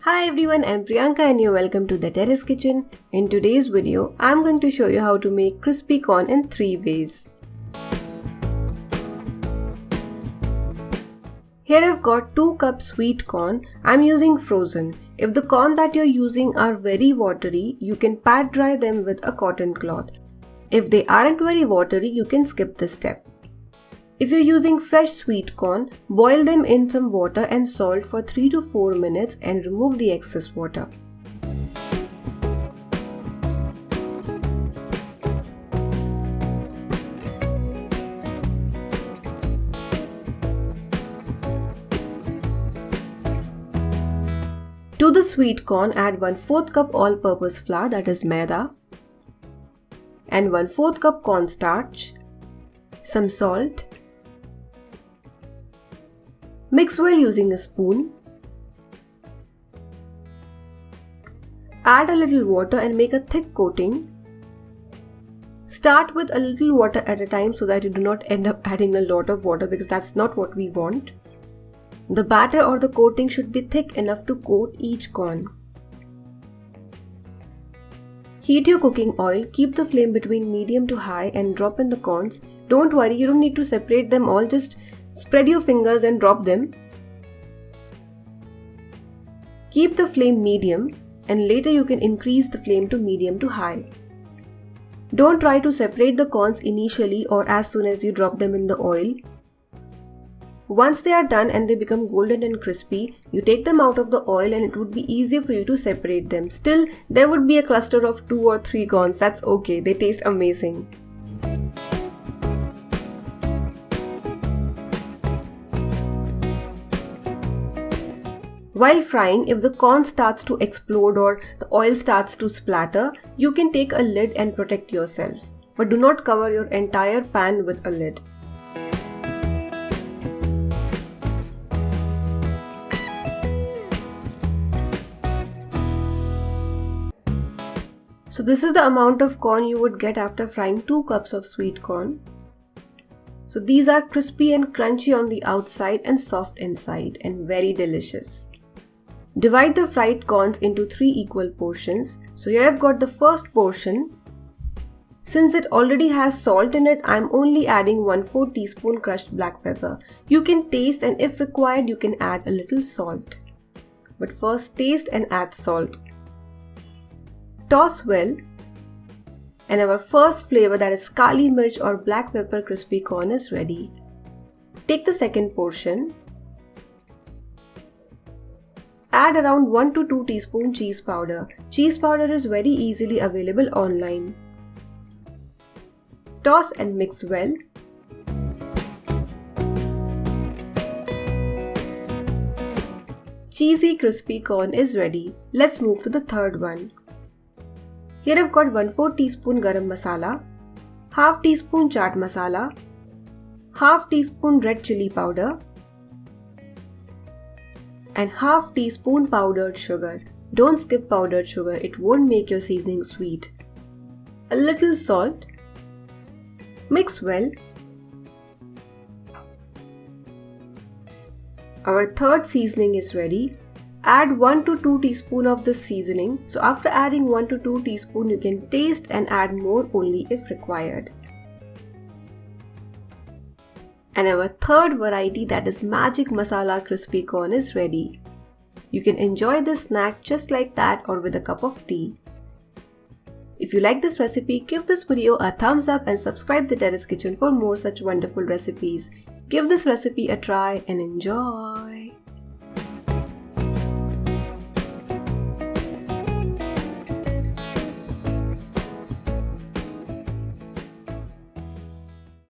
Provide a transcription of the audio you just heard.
Hi everyone, I'm Priyanka and you're welcome to the Terrace Kitchen. In today's video, I'm going to show you how to make crispy corn in 3 ways. Here I've got 2 cups sweet corn. I'm using frozen. If the corn that you're using are very watery, you can pat dry them with a cotton cloth. If they aren't very watery, you can skip this step. If you're using fresh sweet corn, boil them in some water and salt for 3 to 4 minutes and remove the excess water. To the sweet corn, add 1/4 cup all-purpose flour, that is Maida, and 1/4 cup cornstarch, some salt. Mix well using a spoon. Add a little water and make a thick coating. Start with a little water at a time so that you do not end up adding a lot of water, because that's not what we want. The batter or the coating should be thick enough to coat each corn. Heat your cooking oil, keep the flame between medium to high and drop in the corns. Don't worry, you don't need to separate them all, just spread your fingers and drop them. Keep the flame medium and later you can increase the flame to medium to high. Don't try to separate the corns initially or as soon as you drop them in the oil. Once they are done and they become golden and crispy, you take them out of the oil and it would be easier for you to separate them. Still, there would be a cluster of 2 or 3 corns, that's okay, they taste amazing. While frying, if the corn starts to explode or the oil starts to splatter, you can take a lid and protect yourself. But do not cover your entire pan with a lid. So this is the amount of corn you would get after frying 2 cups of sweet corn. So these are crispy and crunchy on the outside and soft inside and very delicious. Divide the fried corns into 3 equal portions. So here I've got the first portion. Since it already has salt in it, I'm only adding 1/4 teaspoon crushed black pepper. You can taste and if required you can add a little salt. But first taste and add salt. Toss well. And our first flavor, that is kali mirch or black pepper crispy corn, is ready. Take the second portion. Add around 1 to 2 teaspoon cheese powder. Cheese powder is very easily available online. Toss and mix well. Cheesy crispy corn is ready. Let's move to the third one. Here I've got 1/4 teaspoon garam masala, half teaspoon chaat masala, half teaspoon red chilli powder, and half teaspoon powdered sugar. Don't skip powdered sugar, it won't make your seasoning sweet. A little salt. Mix well. Our third seasoning is ready. Add 1 to 2 teaspoon of this seasoning. So after adding 1 to 2 teaspoon, you can taste and add more only if required. And our third variety, that is magic masala crispy corn, is ready. You can enjoy this snack just like that or with a cup of tea. If you like this recipe, give this video a thumbs up and subscribe to Terrace Kitchen for more such wonderful recipes. Give this recipe a try and enjoy.